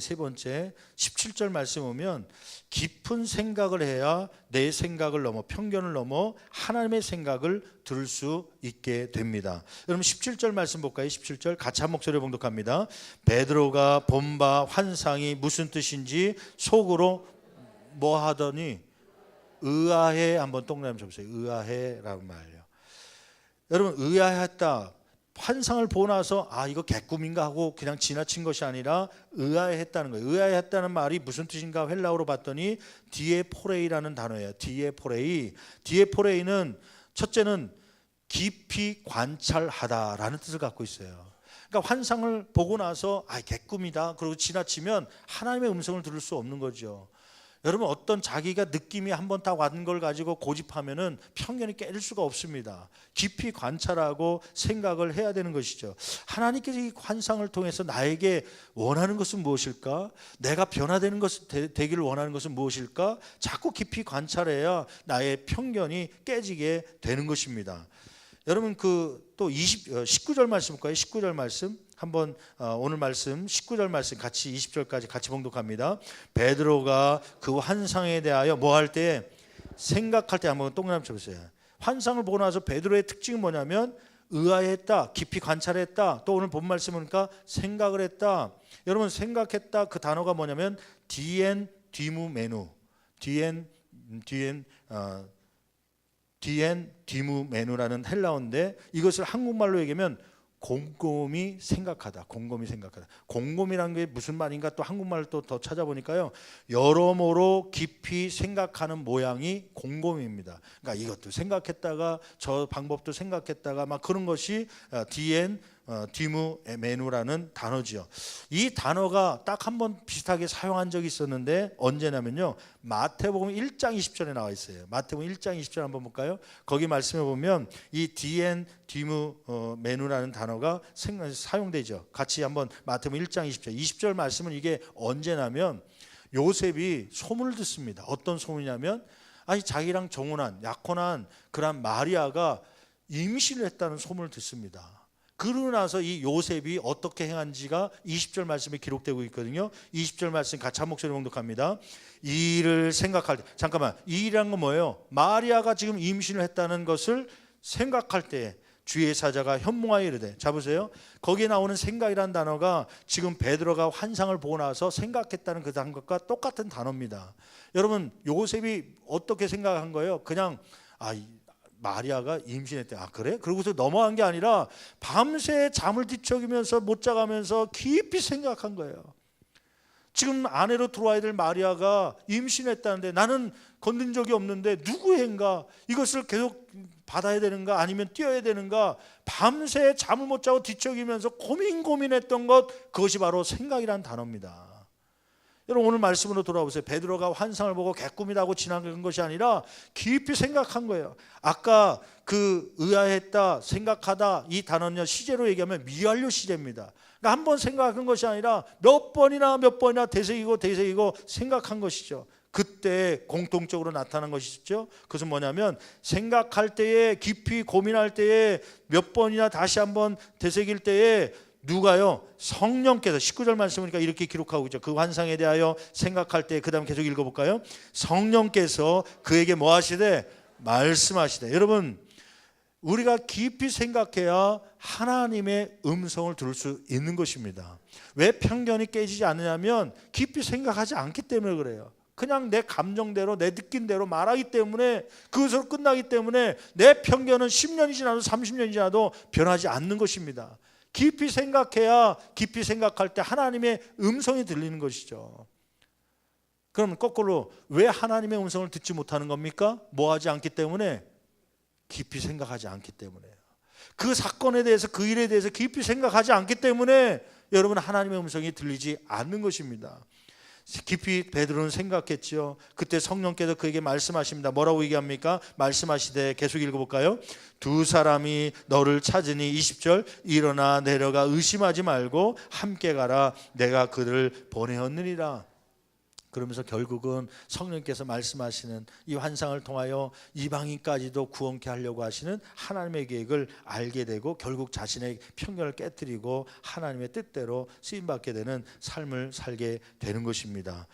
17절 말씀 보면 깊은 생각을 해야 내 생각을 넘어 편견을 넘어 하나님의 생각을 들을 수 있게 됩니다. 여러분 17절 말씀 볼까요? 17절 같이 한 목소리로 봉독합니다. 베드로가 본 바 환상이 무슨 뜻인지 속으로 뭐 하더니 의아해. 한번 동그라미 쳐보세요. 의아해라고 말이에요. 여러분 의아했다. 환상을 보고 나서 아 이거 개꿈인가 하고 그냥 지나친 것이 아니라 의아해했다는 거예요. 의아해했다는 말이 무슨 뜻인가 헬라어로 봤더니 디에포레이라는 단어예요. 디에포레이는 첫째는 깊이 관찰하다라는 뜻을 갖고 있어요. 그러니까 환상을 보고 나서 아 개꿈이다 그러고 지나치면 하나님의 음성을 들을 수 없는 거죠. 여러분 어떤 자기가 느낌이 한번 딱 왔는 걸 가지고 고집하면은 편견이 깨질 수가 없습니다. 깊이 관찰하고 생각을 해야 되는 것이죠. 하나님께서 이 환상을 통해서 나에게 원하는 것은 무엇일까? 내가 변화되는 것을 되기를 원하는 것은 무엇일까? 자꾸 깊이 관찰해야 나의 편견이 깨지게 되는 것입니다. 여러분 또 19절 말씀 볼까요? 19절 말씀 한번 오늘 말씀 19절 말씀 같이 20절까지 같이 봉독합니다. 베드로가 그 환상에 대하여 뭐 할 때 생각할 때 한번 동그라미 쳐보세요. 환상을 보고 나서 베드로의 특징이 뭐냐면 의아했다, 깊이 관찰했다. 또 오늘 본 말씀 보니까 생각을 했다. 여러분 생각했다 그 단어가 뭐냐면 디무메누 디무메누라는 헬라어인데 이것을 한국말로 얘기하면 곰곰이 생각하다. 곰곰이라는 게 무슨 말인가 또 한국말을 또 더 찾아보니까요. 여러모로 깊이 생각하는 모양이 곰곰이입니다. 그러니까 이것도 생각했다가 저 방법도 생각했다가 막 그런 것이 디무메누라는 단어죠. 이 단어가 딱 한 번 비슷하게 사용한 적이 있었는데 언제냐면요. 마태복음 1장 20절에 나와 있어요. 마태복음 1장 20절 한번 볼까요? 거기 말씀해 보면 이 디무메누라는 단어가 사용되죠. 같이 한번 마태복음 1장 20절. 20절 말씀은 이게 언제냐면 요셉이 소문을 듣습니다. 어떤 소문이냐면 아니 자기랑 정혼한 약혼한 그런 마리아가 임신을 했다는 소문을 듣습니다. 그러고 나서 이 요셉이 어떻게 행한지가 20절 말씀에 기록되고 있거든요. 20절 말씀 같이 한 목소리 봉독합니다. 이 일을 생각할 때 잠깐만 이 일이란 건 뭐예요? 마리아가 지금 임신을 했다는 것을 생각할 때 주의 사자가 현몽하여 이르되 자 보세요. 거기에 나오는 생각이라는 단어가 지금 베드로가 환상을 보고 나서 생각했다는 그 단어과 똑같은 단어입니다. 여러분 요셉이 어떻게 생각한 거예요? 그냥 마리아가 임신했대. 그래? 그러고서 넘어간 게 아니라 밤새 잠을 뒤척이면서 못 자가면서 깊이 생각한 거예요. 지금 아내로 들어와야 될 마리아가 임신했다는데 나는 건든 적이 없는데 누구의 해인가? 이것을 계속 받아야 되는가? 아니면 뛰어야 되는가? 밤새 잠을 못 자고 뒤척이면서 고민했던 것 그것이 바로 생각이라는 단어입니다. 여러분 오늘 말씀으로 돌아오세요. 베드로가 환상을 보고 개꿈이라고 지나간 것이 아니라 깊이 생각한 거예요. 아까 그 의아했다, 생각하다 이 단어는요 시제로 얘기하면 미완료 시제입니다. 그러니까 한 번 생각한 것이 아니라 몇 번이나 되새기고 생각한 것이죠. 그때 공통적으로 나타난 것이 있죠. 그것은 뭐냐면 생각할 때에 깊이 고민할 때에 몇 번이나 다시 한번 되새길 때에 누가요? 성령께서 19절 말씀이니까 이렇게 기록하고 있죠. 그 환상에 대하여 생각할 때 그 다음 계속 읽어볼까요? 성령께서 그에게 뭐 하시되? 말씀하시되. 여러분 우리가 깊이 생각해야 하나님의 음성을 들을 수 있는 것입니다. 왜 편견이 깨지지 않느냐면 깊이 생각하지 않기 때문에 그래요. 그냥 내 감정대로 내 느낀대로 말하기 때문에 그것으로 끝나기 때문에 내 편견은 10년이 지나도 30년이 지나도 변하지 않는 것입니다. 깊이 생각해야 깊이 생각할 때 하나님의 음성이 들리는 것이죠. 그럼 거꾸로 왜 하나님의 음성을 듣지 못하는 겁니까? 뭐 하지 않기 때문에? 깊이 생각하지 않기 때문에요. 그 사건에 대해서 그 일에 대해서 깊이 생각하지 않기 때문에 여러분 하나님의 음성이 들리지 않는 것입니다. 깊이 베드로는 생각했죠. 그때 성령께서 그에게 말씀하십니다. 뭐라고 얘기합니까? 말씀하시되 계속 읽어볼까요? 두 사람이 너를 찾으니 20절 일어나 내려가 의심하지 말고 함께 가라 내가 그들을 보내었느니라. 그러면서 결국은 성령께서 말씀하시는 이 환상을 통하여 이방인까지도 구원케 하려고 하시는 하나님의 계획을 알게 되고 결국 자신의 편견을 깨뜨리고 하나님의 뜻대로 쓰임받게 되는 삶을 살게 되는 것입니다.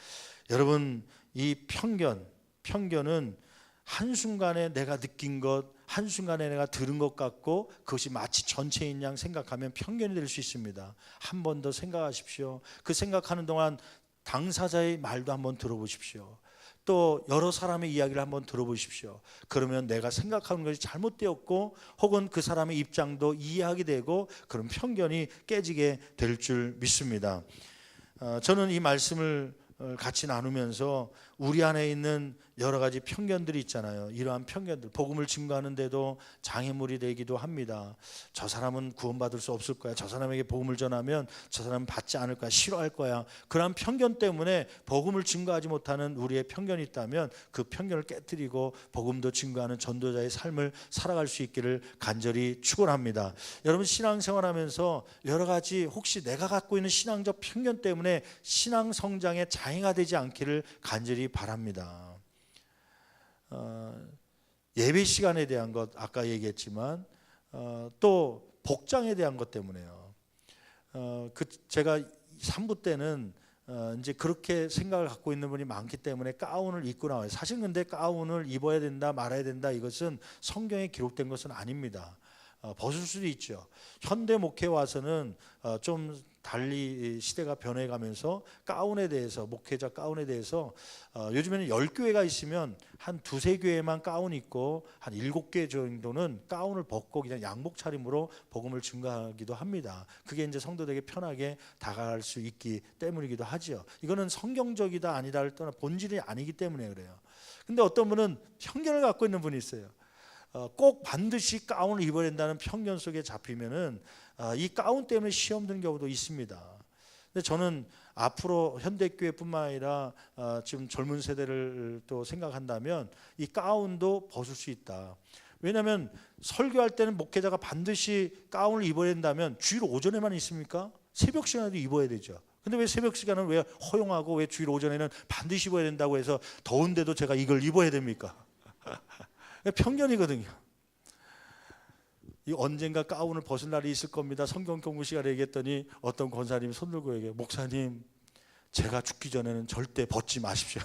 여러분 이 편견은 한순간에 내가 느낀 것, 한순간에 내가 들은 것 같고 그것이 마치 전체인 양 생각하면 편견이 될 수 있습니다. 한 번 더 생각하십시오. 그 생각하는 동안 당사자의 말도 한번 들어보십시오. 또 여러 사람의 이야기를 한번 들어보십시오. 그러면 내가 생각하는 것이 잘못되었고 혹은 그 사람의 입장도 이해하게 되고 그런 편견이 깨지게 될 줄 믿습니다. 저는 이 말씀을 같이 나누면서 우리 안에 있는 여러 가지 편견들이 있잖아요. 이러한 편견들, 복음을 증거하는데도 장애물이 되기도 합니다. 저 사람은 구원받을 수 없을 거야. 저 사람에게 복음을 전하면 저 사람은 받지 않을 거야. 싫어할 거야. 그러한 편견 때문에 복음을 증거하지 못하는 우리의 편견이 있다면 그 편견을 깨뜨리고 복음도 증거하는 전도자의 삶을 살아갈 수 있기를 간절히 축원합니다. 여러분 신앙생활하면서 여러 가지 혹시 내가 갖고 있는 신앙적 편견 때문에 신앙 성장에 장애가 되지 않기를 간절히 바랍니다. 예배 시간에 대한 것 아까 얘기했지만 또 복장에 대한 것 때문에요. 제가 3부 때는 이제 그렇게 생각을 갖고 있는 분이 많기 때문에 가운을 입고 나와요. 사실 근데 가운을 입어야 된다 말아야 된다 이것은 성경에 기록된 것은 아닙니다. 벗을 수도 있죠. 현대 목회에 와서는 좀 달리 시대가 변해가면서 가운에 대해서 목회자 가운에 대해서 요즘에는 10교회가 있으면 한 2-3교회만 가운 입고 한 7개 정도는 가운을 벗고 그냥 양복 차림으로 복음을 증거하기도 합니다. 그게 이제 성도들에게 편하게 다가갈 수 있기 때문이기도 하죠. 이거는 성경적이다 아니다를 떠나 본질이 아니기 때문에 그래요. 근데 어떤 분은 편견을 갖고 있는 분이 있어요. 꼭 반드시 가운을 입어야 된다는 편견 속에 잡히면은 이 가운 때문에 시험 드는 경우도 있습니다. 근데 저는 앞으로 현대교회뿐만 아니라 지금 젊은 세대를 또 생각한다면 이 가운도 벗을 수 있다. 왜냐하면 설교할 때는 목회자가 반드시 가운을 입어야 된다면 주일 오전에만 있습니까? 새벽 시간에도 입어야 되죠. 근데 왜 새벽 시간은 왜 허용하고 왜 주일 오전에는 반드시 입어야 된다고 해서 더운데도 제가 이걸 입어야 됩니까? 편견이거든요. 이 언젠가 가운을 벗을 날이 있을 겁니다. 성경 공부 시간에 얘기했더니 어떤 권사님이 손 들고 얘기해요. 목사님, 제가 죽기 전에는 절대 벗지 마십시오.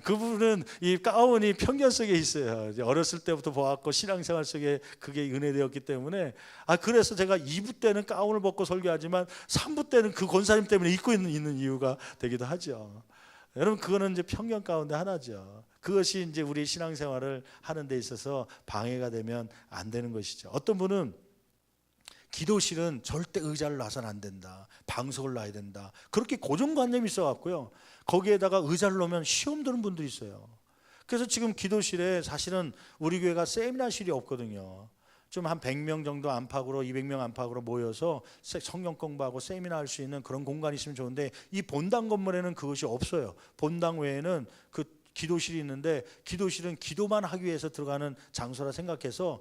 그분은 이 가운이 편견 속에 있어요. 어렸을 때부터 보았고 신앙생활 속에 그게 은혜되었기 때문에 그래서 제가 2부 때는 가운을 벗고 설교하지만 3부 때는 그 권사님 때문에 입고 있는 이유가 되기도 하죠. 여러분 그거는 이제 편견 가운데 하나죠. 그것이 이제 우리 신앙생활을 하는 데 있어서 방해가 되면 안 되는 것이죠. 어떤 분은 기도실은 절대 의자를 놔서는 안 된다. 방석을 놔야 된다. 그렇게 고정관념이 있어갖고요. 거기에다가 의자를 놓으면 시험 드는 분들이 있어요. 그래서 지금 기도실에 사실은 우리 교회가 세미나실이 없거든요. 좀 한 100명 정도 안팎으로 200명 안팎으로 모여서 성경 공부하고 세미나 할 수 있는 그런 공간이 있으면 좋은데 이 본당 건물에는 그것이 없어요. 본당 외에는 그 기도실이 있는데 기도실은 기도만 하기 위해서 들어가는 장소라 생각해서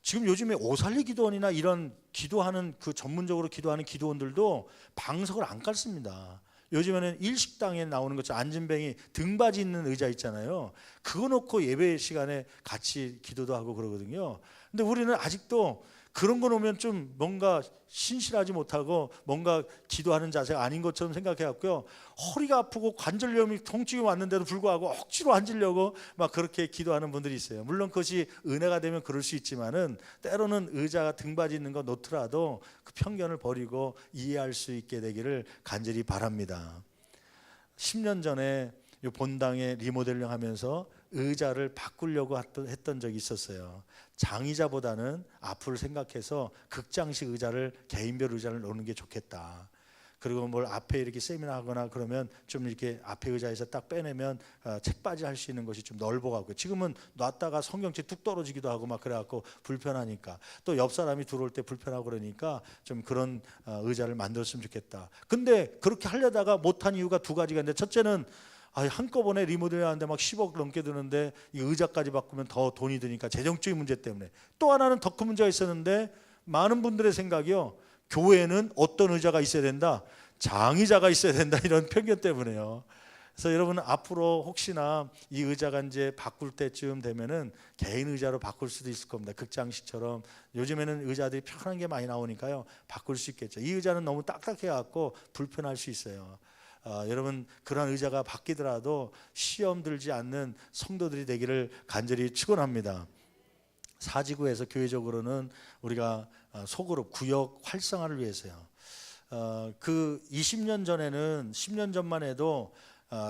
지금 요즘에 오살리 기도원이나 이런 기도하는 그 전문적으로 기도하는 기도원들도 방석을 안 깔습니다. 요즘에는 일식당에 나오는 것처럼 안진뱅이 등받이 있는 의자 있잖아요. 그거 놓고 예배 시간에 같이 기도도 하고 그러거든요. 근데 우리는 아직도 그런 거 놓으면 좀 뭔가 신실하지 못하고 뭔가 기도하는 자세가 아닌 것처럼 생각해갖고요. 허리가 아프고 관절염이 통증이 왔는데도 불구하고 억지로 앉으려고 막 그렇게 기도하는 분들이 있어요. 물론 그것이 은혜가 되면 그럴 수 있지만은 때로는 의자가 등받이 있는 거 놓더라도 그 편견을 버리고 이해할 수 있게 되기를 간절히 바랍니다. 10년 전에 이 본당에 리모델링 하면서 의자를 바꾸려고 했던 적이 있었어요. 장의자보다는 앞을 생각해서 극장식 의자를, 개인별 의자를 놓는 게 좋겠다. 그리고 뭘 앞에 이렇게 세미나 하거나 그러면 좀 이렇게 앞에 의자에서 딱 빼내면 책받이 할 수 있는 것이 좀 넓어가고, 지금은 놨다가 성경책 뚝 떨어지기도 하고 막 그래갖고 불편하니까, 또 옆 사람이 들어올 때 불편하고 그러니까 좀 그런 의자를 만들었으면 좋겠다. 근데 그렇게 하려다가 못한 이유가 두 가지가 있는데, 첫째는 한꺼번에 리모델링 하는데 막 10억 넘게 드는데 이 의자까지 바꾸면 더 돈이 드니까 재정적인 문제 때문에. 또 하나는 더 큰 문제가 있었는데, 많은 분들의 생각이요, 교회에는 어떤 의자가 있어야 된다, 장의자가 있어야 된다, 이런 편견 때문에요. 그래서 여러분 앞으로 혹시나 이 의자가 이제 바꿀 때쯤 되면은 개인 의자로 바꿀 수도 있을 겁니다. 극장식처럼 요즘에는 의자들이 편한 게 많이 나오니까요, 바꿀 수 있겠죠. 이 의자는 너무 딱딱해 갖고 불편할 수 있어요. 여러분 그런 의자가 바뀌더라도 시험 들지 않는 성도들이 되기를 간절히 축원합니다. 사지구에서 교회적으로는 우리가 소그룹 구역 활성화를 위해서요. 그 20년 전에는 10년 전만 해도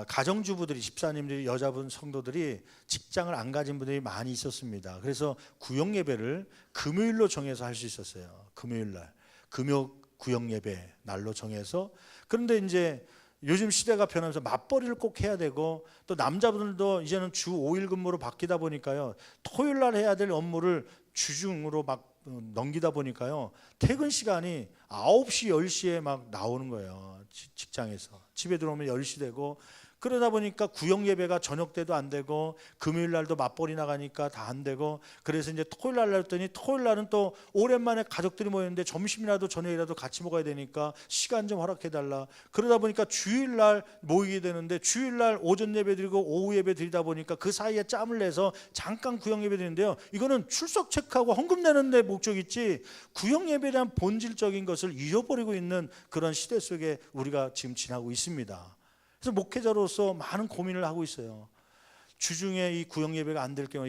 가정주부들이, 집사님들이, 여자분 성도들이 직장을 안 가진 분들이 많이 있었습니다. 그래서 구역 예배를 금요일로 정해서 할 수 있었어요. 금요일 날 금요 구역 예배 날로 정해서. 그런데 이제 요즘 시대가 변하면서 맞벌이를 꼭 해야 되고, 또 남자분들도 이제는 주 5일 근무로 바뀌다 보니까요, 토요일 날 해야 될 업무를 주중으로 막 넘기다 보니까요, 퇴근 시간이 9시 10시에 막 나오는 거예요. 직장에서 집에 들어오면 10시 되고, 그러다 보니까 구역 예배가 저녁 때도 안 되고, 금요일 날도 맞벌이 나가니까 다 안 되고, 그래서 이제 토요일 날 했더니, 토요일 날은 또 오랜만에 가족들이 모였는데 점심이라도 저녁이라도 같이 먹어야 되니까 시간 좀 허락해 달라. 그러다 보니까 주일 날 모이게 되는데, 주일 날 오전 예배 드리고 오후 예배 드리다 보니까 그 사이에 짬을 내서 잠깐 구역 예배 드리는데요, 이거는 출석 체크하고 헌금 내는 데 목적이 있지 구역 예배에 대한 본질적인 것을 잃어버리고 있는 그런 시대 속에 우리가 지금 지나고 있습니다. 그래서 목회자로서 많은 고민을 하고 있어요. 주중에 이 구역 예배가 안 될 경우,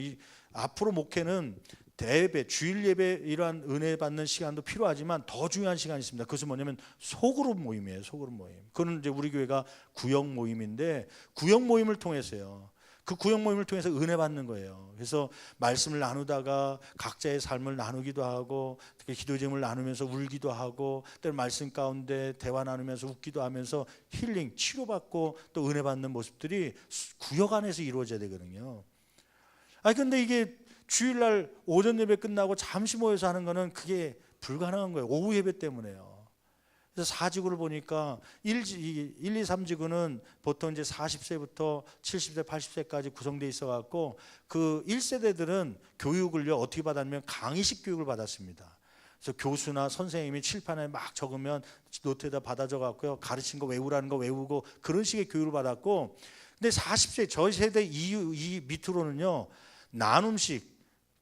앞으로 목회는 대예배, 주일 예배, 이러한 은혜 받는 시간도 필요하지만 더 중요한 시간이 있습니다. 그것은 뭐냐면 소그룹 모임이에요. 소그룹 모임. 그거는 이제 우리 교회가 구역 모임인데, 구역 모임을 통해서요, 그 구역 모임을 통해서 은혜 받는 거예요. 그래서 말씀을 나누다가 각자의 삶을 나누기도 하고, 특히 기도 제목을 나누면서 울기도 하고, 때로 말씀 가운데 대화 나누면서 웃기도 하면서 힐링, 치료받고 또 은혜 받는 모습들이 구역 안에서 이루어져야 되거든요. 근데 이게 주일날 오전 예배 끝나고 잠시 모여서 하는 거는 그게 불가능한 거예요. 오후 예배 때문에요. 그래서 4지구를 보니까 1, 2, 3지구는 보통 이제 40세부터 70세, 80세까지 구성되어 있어 갖고, 그 1세대들은 교육을요 어떻게 받았냐면 강의식 교육을 받았습니다. 그래서 교수나 선생님이 칠판에 막 적으면 노트에다 받아줘 갖고요, 가르친 거 외우라는 거 외우고, 그런 식의 교육을 받았고, 근데 40세 저희 세대 이 밑으로는요 나눔식,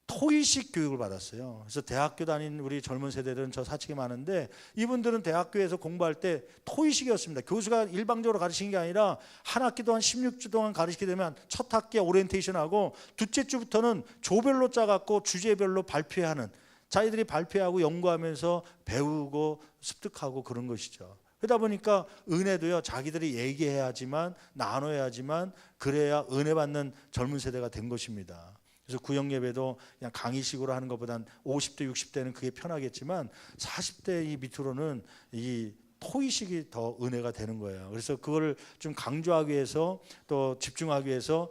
토의식 교육을 받았어요. 그래서 대학교 다닌 우리 젊은 세대들은 저 사측이 많은데, 이분들은 대학교에서 공부할 때 토의식이었습니다. 교수가 일방적으로 가르치는 게 아니라 한 학기 동안 16주 동안 가르치게 되면 첫 학기에 오리엔테이션하고, 둘째 주부터는 조별로 짜갖고 주제별로 발표하는, 자기들이 발표하고 연구하면서 배우고 습득하고 그런 것이죠. 그러다 보니까 은혜도요 자기들이 얘기해야지만, 나눠야지만, 그래야 은혜 받는 젊은 세대가 된 것입니다. 그래서 구역 예배도 그냥 강의식으로 하는 것보단 50대 60대는 그게 편하겠지만 40대 이 밑으로는 이 토의식이 더 은혜가 되는 거예요. 그래서 그걸 좀 강조하기 위해서, 또 집중하기 위해서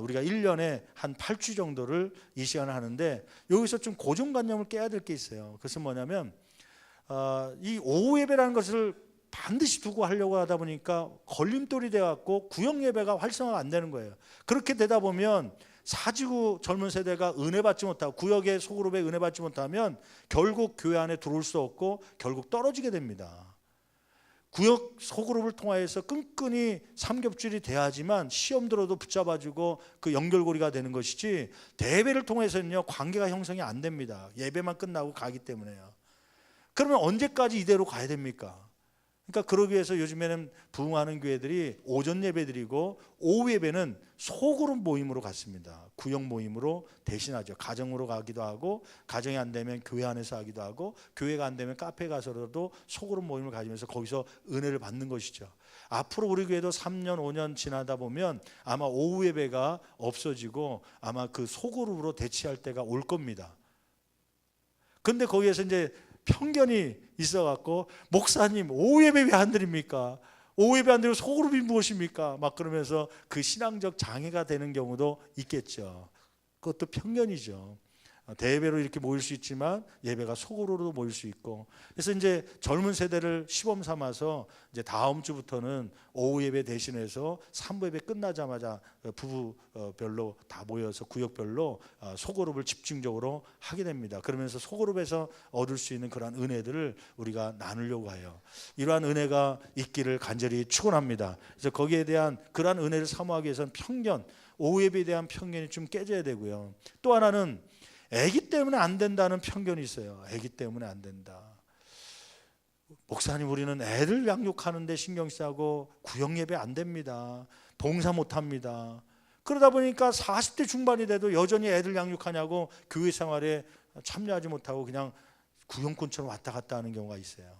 우리가 1년에 한 8주 정도를 이 시간을 하는데, 여기서 좀 고정관념을 깨야 될 게 있어요. 그것은 뭐냐면 이 오후 예배라는 것을 반드시 두고 하려고 하다 보니까 걸림돌이 돼갖고 구역 예배가 활성화가 안 되는 거예요. 그렇게 되다 보면 사지구 젊은 세대가 은혜 받지 못하고, 구역의 소그룹에 은혜 받지 못하면 결국 교회 안에 들어올 수 없고 결국 떨어지게 됩니다. 구역 소그룹을 통하여서 끈끈이 삼겹줄이 돼야지만 시험 들어도 붙잡아주고 그 연결고리가 되는 것이지, 대회를 통해서는요 관계가 형성이 안 됩니다. 예배만 끝나고 가기 때문에요. 그러면 언제까지 이대로 가야 됩니까? 그러니까 그러기 위해서 요즘에는 부흥하는 교회들이 오전 예배 드리고 오후 예배는 소그룹 모임으로 갔습니다. 구역 모임으로 대신하죠. 가정으로 가기도 하고, 가정이 안 되면 교회 안에서 하기도 하고, 교회가 안 되면 카페 가서라도 소그룹 모임을 가지면서 거기서 은혜를 받는 것이죠. 앞으로 우리 교회도 3년 5년 지나다 보면 아마 오후 예배가 없어지고 아마 그 소그룹으로 대치할 때가 올 겁니다. 근데 거기에서 이제 편견이 있어갖고, 목사님 오후 예배 왜 안 드립니까? 오후 예배 안 드리고 소그룹이 무엇입니까? 막 그러면서 그 신앙적 장애가 되는 경우도 있겠죠. 그것도 편견이죠. 대예배로 이렇게 모일 수 있지만 예배가 소그룹으로 모일 수 있고, 그래서 이제 젊은 세대를 시범 삼아서 이제 다음 주부터는 오후 예배 대신해서 3부 예배 끝나자마자 부부별로 다 모여서 구역별로 소그룹을 집중적으로 하게 됩니다. 그러면서 소그룹에서 얻을 수 있는 그러한 은혜들을 우리가 나누려고 해요. 이러한 은혜가 있기를 간절히 축원합니다. 그래서 거기에 대한 그러한 은혜를 사모하기 위해서는 편견, 오후 예배에 대한 편견이 좀 깨져야 되고요. 또 하나는 아기 때문에 안 된다는 편견이 있어요. 아기 때문에 안 된다. 목사님, 우리는 애들 양육하는데 신경 쓰고 구역 예배 안 됩니다. 봉사 못 합니다. 그러다 보니까 40대 중반이 돼도 여전히 애들 양육하냐고 교회 생활에 참여하지 못하고 그냥 구역꾼처럼 왔다 갔다 하는 경우가 있어요.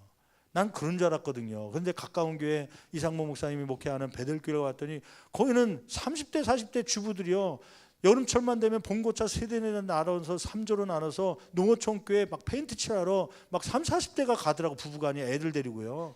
난 그런 줄 알았거든요. 그런데 가까운 교회 이상모 목사님이 목회하는 베들교회를 갔더니 거기는 30대 40대 주부들이요, 여름철만 되면 봉고차 세대에 나눠서 3조로 나눠서 농어촌교회 막 페인트 칠하러 막 30, 40대가 가더라고. 부부간이 애들 데리고요.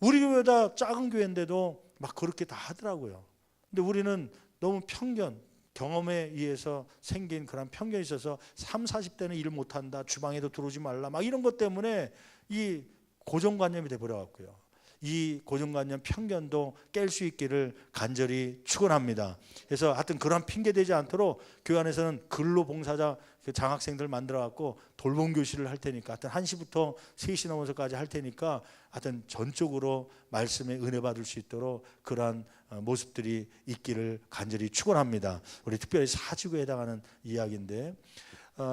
우리 교회보다 작은 교회인데도 막 그렇게 다 하더라고요. 근데 우리는 너무 편견, 경험에 의해서 생긴 그런 편견이 있어서 30, 40대는 일을 못한다, 주방에도 들어오지 말라, 막 이런 것 때문에 이 고정관념이 돼버려갖고요. 이 고정관념 편견도 깰 수 있기를 간절히 축원합니다. 그래서 하여튼 그런 핑계 되지 않도록 교회 안에서는 근로봉사자 장학생들 만들어 갖고 돌봄 교실을 할 테니까, 하여튼 1시부터 3시 넘어서까지 할 테니까 하여튼 전적으로 말씀에 은혜 받을 수 있도록 그러한 모습들이 있기를 간절히 축원합니다. 우리 특별히 사직에 해당하는 이야기인데,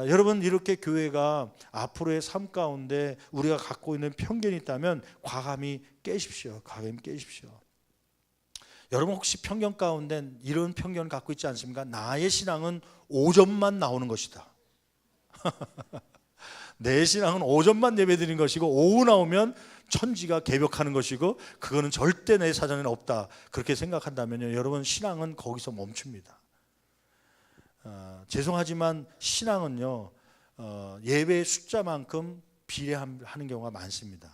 여러분, 이렇게 교회가 앞으로의 삶 가운데 우리가 갖고 있는 편견이 있다면 과감히 깨십시오. 과감히 깨십시오. 여러분, 혹시 편견 가운데 이런 편견을 갖고 있지 않습니까? 나의 신앙은 오전만 나오는 것이다. 내 신앙은 오전만 예배드리는 것이고 오후 나오면 천지가 개벽하는 것이고 그거는 절대 내 사전에는 없다. 그렇게 생각한다면요, 여러분, 신앙은 거기서 멈춥니다. 죄송하지만 신앙은요, 예배의 숫자만큼 비례하는 경우가 많습니다.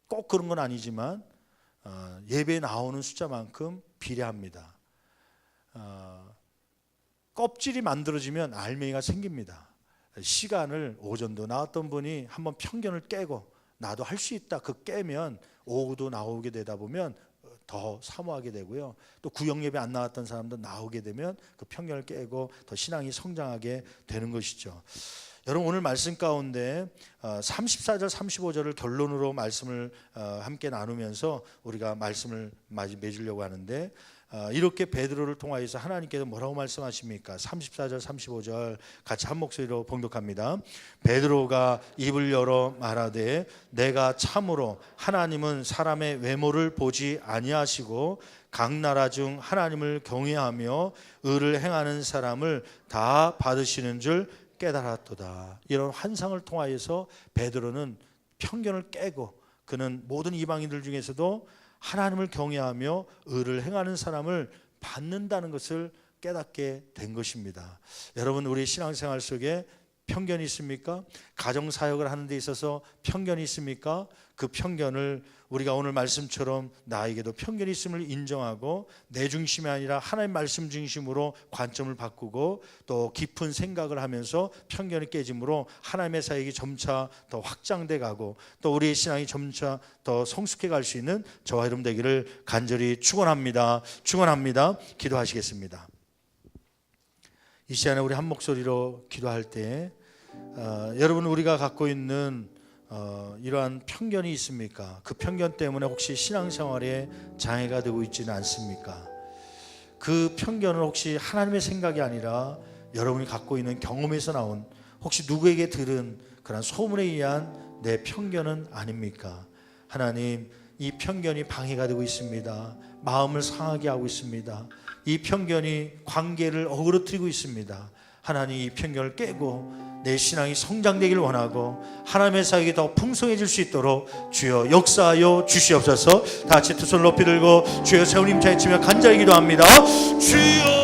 꼭 그런 건 아니지만 예배에 나오는 숫자만큼 비례합니다. 껍질이 만들어지면 알맹이가 생깁니다. 시간을 오전도 나왔던 분이 한번 편견을 깨고 나도 할 수 있다, 그 깨면 오후도 나오게 되다 보면 더 사모하게 되고요. 또 구역 예배 안 나왔던 사람도 나오게 되면 그 편견을 깨고 더 신앙이 성장하게 되는 것이죠. 여러분, 오늘 말씀 가운데 34절 35절을 결론으로 말씀을 함께 나누면서 우리가 말씀을 맺으려고 하는데, 이렇게 베드로를 통하여서 하나님께서 뭐라고 말씀하십니까? 34절 35절 같이 한 목소리로 봉독합니다. 베드로가 입을 열어 말하되 내가 참으로 하나님은 사람의 외모를 보지 아니하시고 각 나라 중 하나님을 경외하며 의를 행하는 사람을 다 받으시는 줄 깨달았도다. 이런 환상을 통하여서 베드로는 편견을 깨고 그는 모든 이방인들 중에서도 하나님을 경외하며 의를 행하는 사람을 받는다는 것을 깨닫게 된 것입니다. 여러분, 우리 신앙생활 속에 편견이 있습니까? 가정사역을 하는 데 있어서 편견이 있습니까? 그 편견을 우리가 오늘 말씀처럼 나에게도 편견이 있음을 인정하고 내 중심이 아니라 하나님 말씀 중심으로 관점을 바꾸고 또 깊은 생각을 하면서 편견이 깨짐으로 하나님의 사역이 점차 더 확장돼 가고 또 우리의 신앙이 점차 더 성숙해 갈 수 있는 저와 여러분 되기를 간절히 축원합니다. 축원합니다. 기도하시겠습니다. 이 시간에 우리 한 목소리로 기도할 때 여러분, 우리가 갖고 있는 이러한 편견이 있습니까? 그 편견 때문에 혹시 신앙생활에 장애가 되고 있지는 않습니까? 그 편견은 혹시 하나님의 생각이 아니라 여러분이 갖고 있는 경험에서 나온 혹시 누구에게 들은 그런 소문에 의한 내 편견은 아닙니까? 하나님, 이 편견이 방해가 되고 있습니다. 마음을 상하게 하고 있습니다. 이 편견이 관계를 어그러뜨리고 있습니다. 하나님, 이 편견을 깨고 내 신앙이 성장되길 원하고 하나님의 사역이 더 풍성해질 수 있도록 주여 역사하여 주시옵소서. 다 같이 두 손 높이 들고 주여 세우님 자에 치며 간절히 기도합니다. 주여